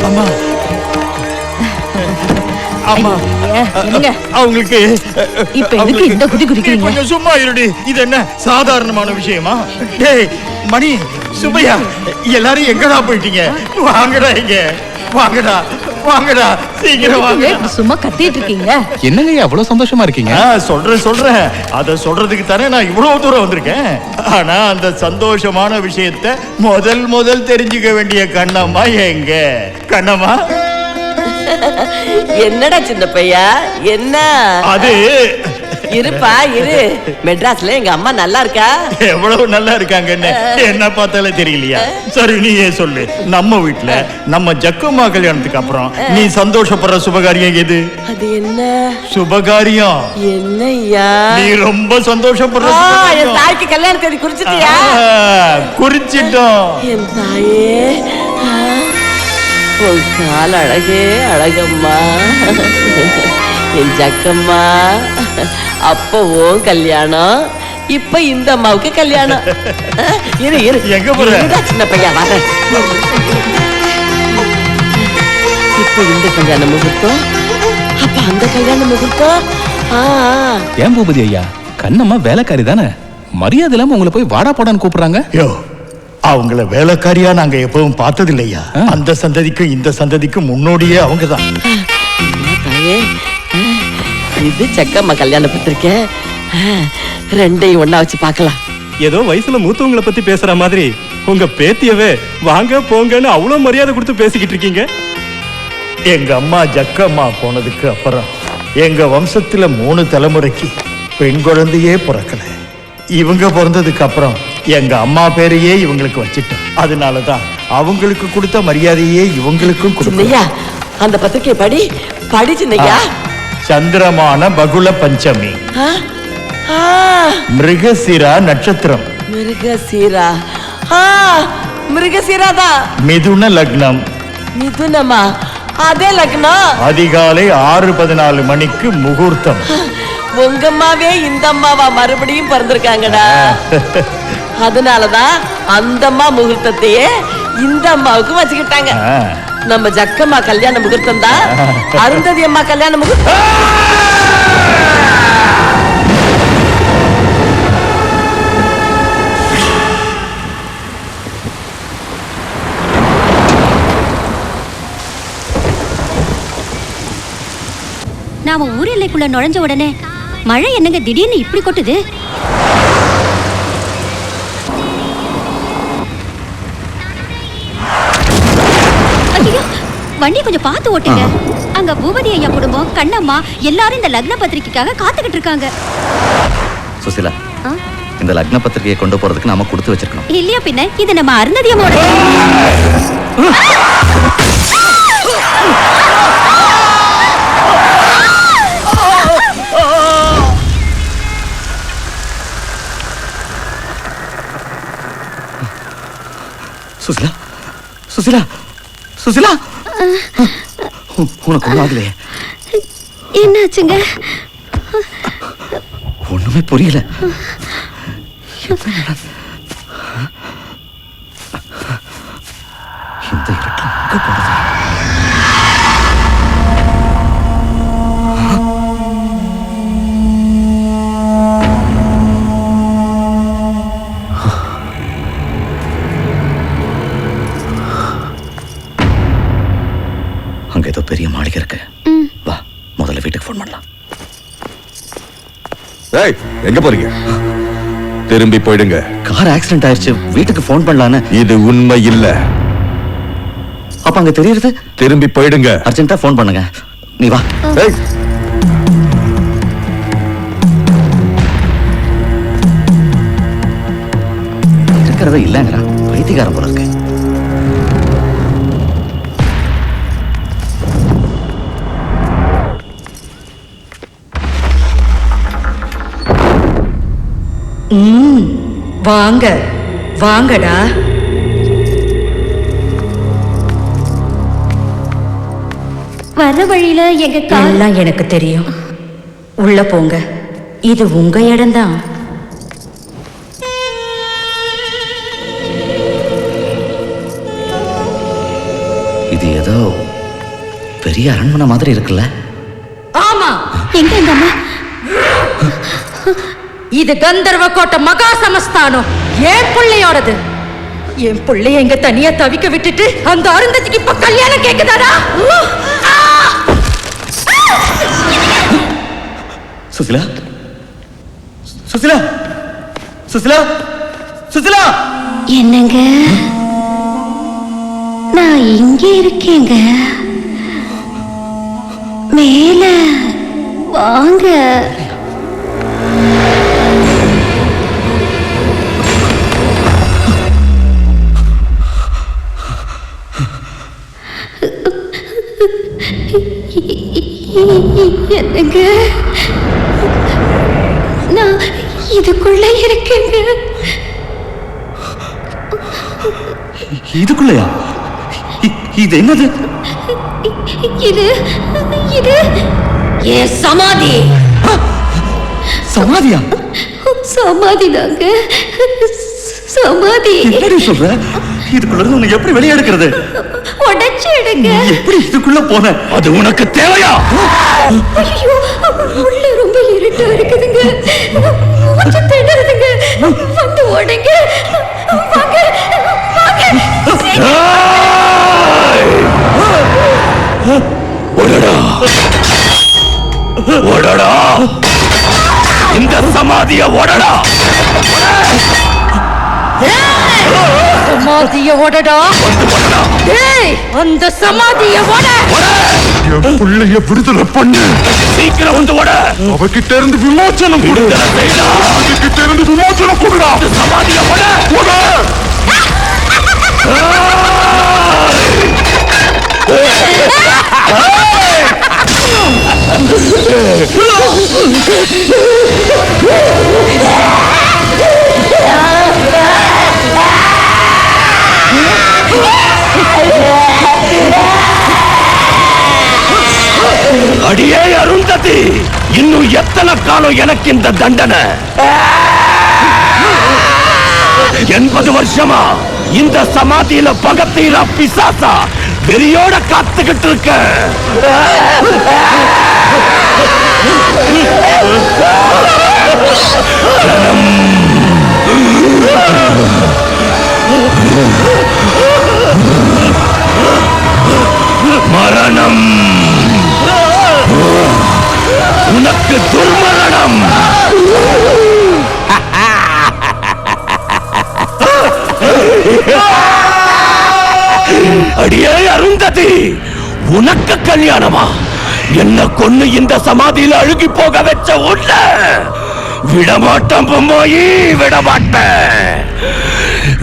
அம்மா அம்மா அவங்களுக்கு இப்ப எதுக்கு இந்த குதி குதிக்கிறீங்க? கொஞ்சம் சும்மா இருடி. இது என்ன சாதாரணமான விஷயமா? டேய் மணி, சுப்பையா, எல்லாரும் எங்கடா போயிட்டீங்க? வாங்கடா இங்க, வாங்கடா வாங்கடா, சீக்கிரம் வாங்க. சும்மா கத்திட்டு இருக்கீங்க. என்னங்க அவ்வளவு சந்தோஷமா இருக்கீங்க? சொல்றேன். அத சொல்றதுக்கு தானே நான் இவ்வளவு தூரம் வந்திருக்கேன். ஆனா அந்த சந்தோஷமான விஷயத்தை முதல் தெரிஞ்சுக்க வேண்டிய கண்ணம்மா எங்க? கண்ணம்மா, என்னடா சின்ன பையா, என்ன அது இருப்பா இரு. மெட்ராஸ்ல எங்க அம்மா நல்லா இருக்கா? எவ்வளவு நல்லா இருக்காங்கன்னு என்ன பார்த்தாலே தெரியலையா? சரி நீயே சொல்லு, நம்ம வீட்டுல நம்ம ஜக்கம்மா கல்யாணத்துக்கு அப்புறம் நீ சந்தோஷப்படுற சுபகாரியம் எது? அது என்ன சுபகாரியம்? என்னய்யா நீ ரொம்ப சந்தோஷப்படுற என் தாய்க்கு கல்யாண தேதி குறிச்சிட்டியா? குறிச்சிட்டோம். என் தாயே, உன் கால் அழகே அழகம்மா. என் ஜக்கம்மா, அப்போ உன் கல்யாணம், இப்ப இந்த அம்மாவுக்கு கல்யாணம். இரு இரு, எங்க போற? சின்ன பையா வர. இப்ப இந்த கல்யாண முகூர்த்தம், அப்ப அந்த கல்யாண முகூர்த்தம். ஏன் பூபதி ஐயா, கண்ணம்மா வேலைக்காரி தானே, மரியாதை இல்லாம உங்களை போய் வாடா போடான்னு கூப்பிடுறாங்க. யோ, அவங்கள வேலைக்காரியா நாங்க எப்பவும் பார்த்தது இல்லையா? அந்த சந்ததிக்கும் இந்த சந்ததிக்கும் முன்னோடியே அவங்கதான். தாயே, இது செக்கம்மா கல்யாண பத்திரிக்கை. ரெண்டையும் ஒண்ணா வச்சு பார்க்கலாம். ஏதோ வயசுல மூத்தவங்களை பத்தி பேசுற மாதிரி உங்க பேத்தியவே வாங்க போங்கன்னு அவ்வளவு மரியாதை கொடுத்து பேசிக்கிட்டு இருக்கீங்க. எங்க அம்மா ஜக்கம்மா போனதுக்கு அப்புறம் எங்க வம்சத்துல 3 தலைமுறைக்கு பெண் குழந்தையே பிறக்கல. இவங்க பிறந்ததுக்கு அப்புறம் எங்க அம்மா பேரையே இவங்களுக்கு வச்சிட்டோம். அதனாலதான் அவங்களுக்கு கொடுத்த மரியாதையே இவங்களுக்கும் சின்னையா, அந்த பத்திரிக்கை படி சின்னையா. சந்திரமான பகுல பஞ்சமி, மிருகசீரா நட்சத்திரம், மிருகசீராதான். மிதுன லக்னம். மிதுனமா? அதே லக்னம். அதிகாலை 6:14 மணிக்கு முகூர்த்தம். உங்க அம்மாவே இந்த அம்மாவா மறுபடியும் பிறந்திருக்காங்கடா. அதனாலதான் அந்த அம்மா முகூர்த்தத்தையே இந்த அம்மாவுக்கு வச்சுக்கிட்டாங்க. நம்ம ஜக்கம்மா கல்யாண முகூர்த்தம் தான் அருந்ததி அம்மா கல்யாண முகூர்த்தம். நாம ஊர் எல்லைக்குள்ள நுழைஞ்ச உடனே மழை என்னங்க திடீர்னு இப்படி கொட்டுது? ஐயோ, வண்டி கொஞ்சம் பார்த்து ஓட்டுங்க. அங்க பூபதி ஐயா குடும்பம், கண்ணம்மா எல்லாரும் இந்த லக்ன பத்திரிக்கைக்காக காத்துக்கிட்டு இருக்காங்க. சுசிலா, இந்த லக்ன பத்திரிகையை கொண்டு போறதுக்கு நாம கொடுத்து வச்சிருக்கணும். இல்லையா பின்ன, இது நம்ம அருந்ததி அம்மாவோட. சுசிலா, சுசிலா, சுசிலா, உனக்கு ஒன்றும் ஆகலையே? என்னாச்சுங்க? ஒண்ணுமே புரியல. இந்த இருட்டில் எங்க போறது? அங்க ஏதோ பெரிய மாளிகை இருக்கு. வா, முதல்ல வீட்டுக்கு போன் பண்ணலாம். ஏய், எங்க போறீங்க? திரும்பி போயிடுங்க. கார் ஆக்சிடென்ட் ஆயிருச்சு, வீட்டுக்கு போன் பண்ணலான்னு. இது உண்மை இல்ல. அப்ப அங்க தெரியுது. திரும்பி போயிடுங்க. அர்ஜென்ட்டா போன் பண்ணுங்க. நீ வா. ஏய், இருக்கிறத இல்லங்கிறா, பைத்தியக்காரன் போல இருக்கு. வாங்க வாங்கடா. வர வழியில எங்க எல்லாம் எனக்கு தெரியும். உள்ள போங்க, இது உங்க இடம்தான். இது ஏதோ பெரிய அரண்மனை மாதிரி இருக்குல்ல? ஆமா, எங்க எங்க அம்மா? இது கந்தர்வ கோட்டை மகா சமஸ்தானம். என் பிள்ளையோடது. என் பிள்ளைய எங்க தனியா தவிக்க விட்டுட்டு அந்த அருந்ததிக்கு இப்ப கல்யாணம் கேக்குதாடா? சுசிலா, சுசிலா, சுசிலா, சுசிலா. என்னங்க, நான் இங்க இருக்கேங்க. மேல வாங்க. என்னங்க, நான் இதுக்குள்ள இருக்கேங்க. இதுக்குள்ளயா? இது என்னது? இது இது என் சமாதி. சமாதியா? சமாதி தாங்க, சமாதி. என்னடி சொல்ற? இதுக்குள்ள இருந்து உன்னை எப்படி வெளியே எடுக்கிறது? உடைச்சு எடுங்க. எப்படி இதுக்குள்ள போன? அது உனக்கு தேவையா? ஐயோ, உள்ள ரொம்ப இருட்டா இருக்குதுங்க. மூச்சு திணறுதுங்க. வந்து ஓடுங்க. வாங்க, வாங்க. ஓடடா, ஓடடா, இந்த சமாதிய ஓடடா. சமாதிய ஓடடா. டேய், அந்த சமாதிய ஓட. என் புள்ளைய விடுதலை பண்ணு. சீக்கிரம் வந்து ஓட. அவகிட்ட இருந்து விமோச்சனம் கொடு. அவகிட்ட இருந்து விமோச்சனம் கொடுடா. சமாதிய ஓட. ஓட. அடியே அருந்ததி, இன்னும் எத்தனை காலம் எனக்கு இந்த தண்டனை? 80 வருஷமா இந்த சமாதியில பகத்தீரா பிசாசா வெறியோட காத்துக்கிட்டு இருக்க. மரணம் உனக்கு துர்மரணம். அடியே அருந்ததி, உனக்கு கல்யாணமா? என்ன கொன்னு இந்த சமாதியில அழுகி போக வச்ச உள்ள விடமாட்டேன் பொம்மாயி, விடமாட்டேன்.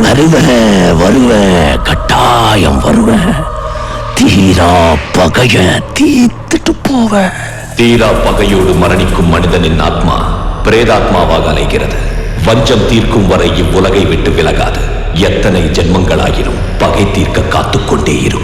வருவேன் வருவேன், கட்டாயம் வருவேன். தீரா பகைய தீர்த்துட்டு போவேன். தீரா பகையோடு மரணிக்கும் மனிதனின் ஆத்மா பிரேதாத்மாவாக அலைகிறது. வஞ்சம் தீர்க்கும் வரை இவ்வுலகை விட்டு விலகாது. எத்தனை ஜென்மங்களாயினும் பகை தீர்க்க காத்துக்கொண்டே இருக்கும்.